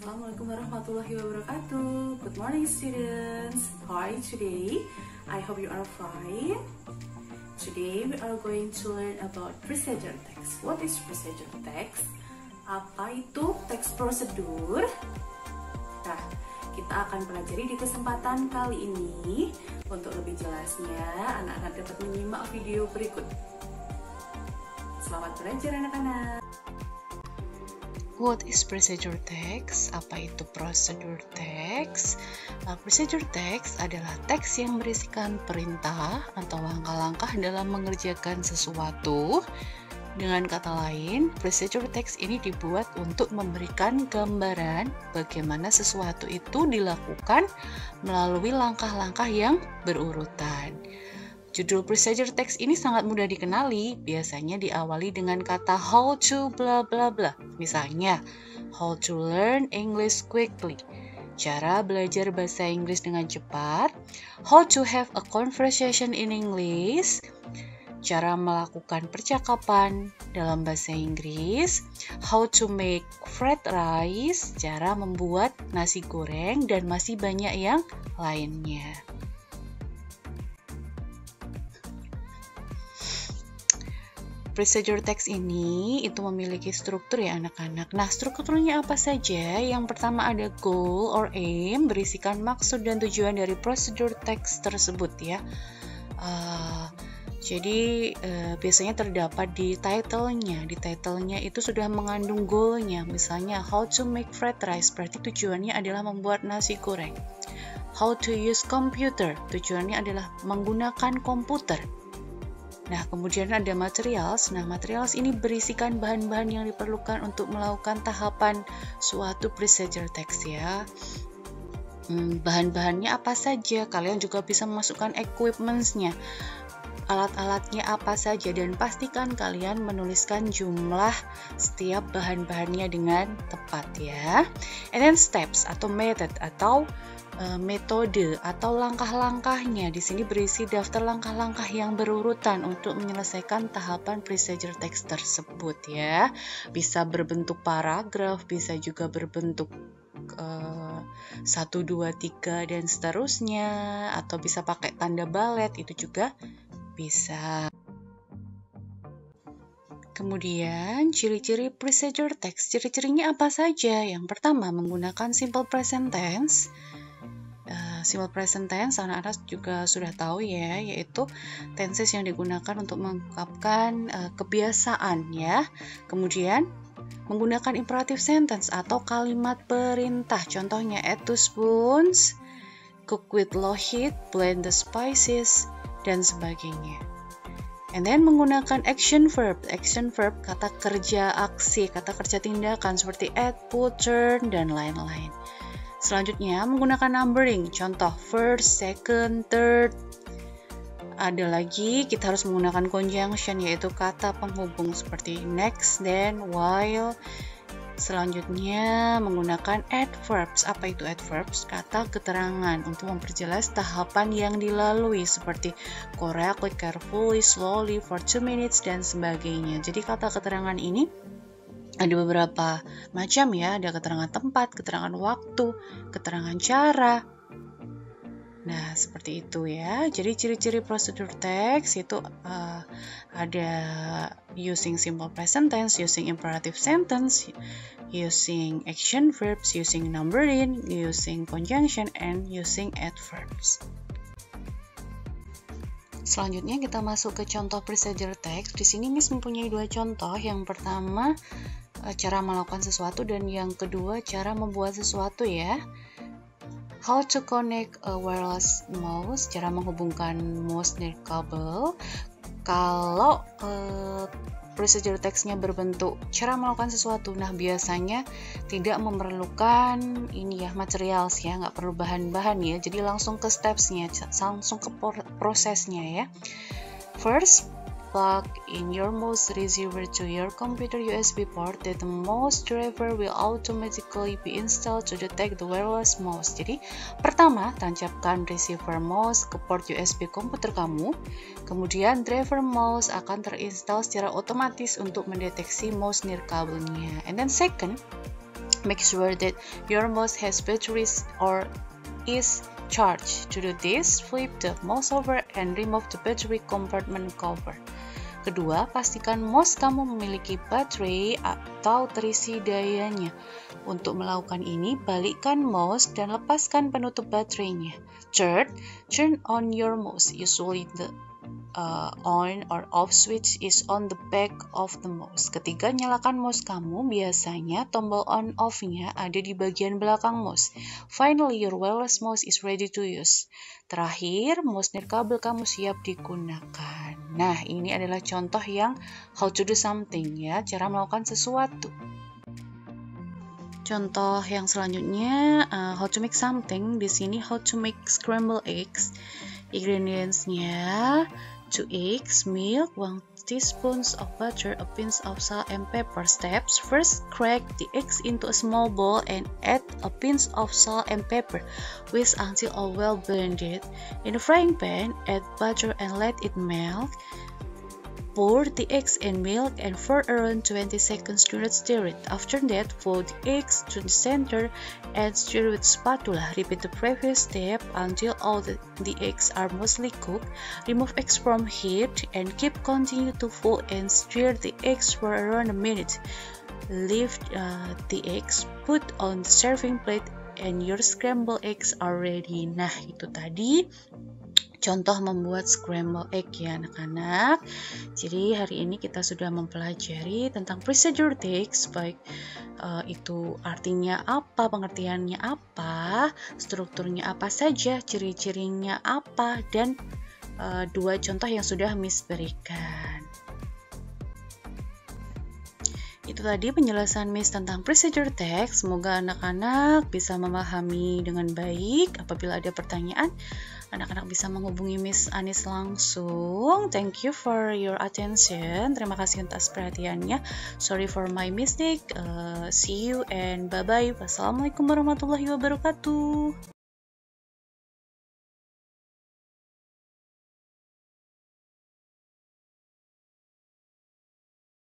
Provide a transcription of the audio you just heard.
Assalamualaikum warahmatullahi wabarakatuh. Good morning students. How are you today? I hope you are fine. Today we are going to learn about procedure text. What is procedure text? Apa itu teks prosedur? Nah, kita akan pelajari di kesempatan kali ini. Untuk lebih jelasnya, anak-anak dapat menyimak video berikut. Selamat belajar anak-anak. What is procedure text? Apa itu procedure text? Procedure text adalah teks yang berisikan perintah atau langkah-langkah dalam mengerjakan sesuatu. Dengan kata lain, procedure text ini dibuat untuk memberikan gambaran bagaimana sesuatu itu dilakukan melalui langkah-langkah yang berurutan. Judul procedure text ini sangat mudah dikenali, biasanya diawali dengan kata how to bla bla bla. Misalnya, how to learn English quickly. Cara belajar bahasa Inggris dengan cepat. How to have a conversation in English. Cara melakukan percakapan dalam bahasa Inggris. How to make fried rice. Cara membuat nasi goreng dan masih banyak yang lainnya. Procedure text ini itu memiliki struktur ya anak-anak. Nah, strukturnya apa saja? Yang pertama ada goal or aim, berisikan maksud dan tujuan dari procedure text tersebut ya. Jadi biasanya terdapat di title-nya. Di title-nya itu sudah mengandung goal-nya. Misalnya how to make fried rice, berarti tujuannya adalah membuat nasi goreng. How to use computer, tujuannya adalah menggunakan komputer. Nah, kemudian ada materials. Nah, materials ini berisikan bahan-bahan yang diperlukan untuk melakukan tahapan suatu procedure text ya. Bahan-bahannya apa saja? Kalian juga bisa memasukkan equipments-nya. Alat-alatnya apa saja, dan pastikan kalian menuliskan jumlah setiap bahan-bahannya dengan tepat ya. And then steps atau method atau metode atau langkah-langkahnya. Di sini berisi daftar langkah-langkah yang berurutan untuk menyelesaikan tahapan procedure text tersebut ya. Bisa berbentuk paragraf, bisa juga berbentuk 1, 2, 3 dan seterusnya, atau bisa pakai tanda balet, itu juga bisa. Kemudian ciri-ciri procedure text. Ciri-cirinya apa saja? Yang pertama, menggunakan simple present tense. Simple present tense anak-anak juga sudah tahu ya, yaitu tenses yang digunakan untuk mengungkapkan kebiasaan ya. Kemudian menggunakan imperative sentence atau kalimat perintah. Contohnya eat 2 spoons, cook with low heat, blend the spices, dan sebagainya. And then menggunakan action verb. Action verb kata kerja aksi, kata kerja tindakan seperti add, put, turn, dan lain-lain. Selanjutnya menggunakan numbering, contoh first, second, third. Ada lagi kita harus menggunakan conjunction, yaitu kata penghubung seperti next, then, while. Selanjutnya menggunakan adverbs. Apa itu adverbs? Kata keterangan untuk memperjelas tahapan yang dilalui seperti correctly, carefully, slowly, for 2 minutes, dan sebagainya. Jadi kata keterangan ini ada beberapa macam ya, ada keterangan tempat, keterangan waktu, keterangan cara. Nah, seperti itu ya. Jadi ciri-ciri procedure text itu ada using simple present tense, using imperative sentence, using action verbs, using numbering, using conjunction, and using adverbs. Selanjutnya kita masuk ke contoh procedure text. Di sini Miss mempunyai 2 contoh. Yang pertama cara melakukan sesuatu, dan yang kedua cara membuat sesuatu ya. How to connect a wireless mouse, cara menghubungkan mouse dari kabel. Kalau procedure text-nya berbentuk cara melakukan sesuatu, nah biasanya tidak memerlukan ini ya, materials ya, nggak perlu bahan-bahan ya, jadi langsung ke steps-nya, langsung ke prosesnya ya. First, plug in your mouse receiver to your computer USB port, that the mouse driver will automatically be installed to detect the wireless mouse. Jadi pertama, tancapkan receiver mouse ke port USB komputer kamu, kemudian driver mouse akan terinstall secara otomatis untuk mendeteksi mouse nirkabelnya. And then second, Make sure that your mouse has batteries or is charged. To do this, flip the mouse over and remove the battery compartment cover. Kedua, pastikan mouse kamu memiliki baterai atau terisi dayanya. Untuk melakukan ini, balikkan mouse dan lepaskan penutup baterainya. Third, turn on your mouse. Usually the on or off switch is on the back of the mouse. Ketiga, nyalakan mouse kamu. Biasanya tombol on off-nya ada di bagian belakang mouse. Finally, your wireless mouse is ready to use. Terakhir, mouse nirkabel kamu siap digunakan. Nah, ini adalah contoh yang how to do something ya, cara melakukan sesuatu. Contoh yang selanjutnya, how to make something. Di sini how to make scrambled eggs. Ingredients-nya 2 eggs, milk, 1 teaspoon of butter, a pinch of salt and pepper. Steps: first, crack the eggs into a small bowl and add a pinch of salt and pepper. Whisk until all well blended. In a frying pan, add butter and let it melt. Pour the eggs and milk and for around 20 seconds. Do not stir it. After that, fold the eggs to the center and stir with spatula. Repeat the previous step until all the eggs are mostly cooked. Remove eggs from heat and continue to fold and stir the eggs for around a minute. Leave the eggs, put on the serving plate, and your scrambled eggs are ready. Nah, itu tadi contoh membuat scrambled egg ya anak-anak. Jadi hari ini kita sudah mempelajari tentang procedure text, baik itu artinya apa, pengertiannya apa, strukturnya apa saja, ciri-cirinya apa, dan 2 contoh yang sudah Miss berikan. Itu tadi penjelasan Miss tentang procedure text. Semoga anak-anak bisa memahami dengan baik. Apabila ada pertanyaan, anak-anak bisa menghubungi Miss Anis langsung. Thank you for your attention. Terima kasih atas perhatiannya. Sorry for my mistake. See you and bye-bye. Wassalamualaikum warahmatullahi wabarakatuh.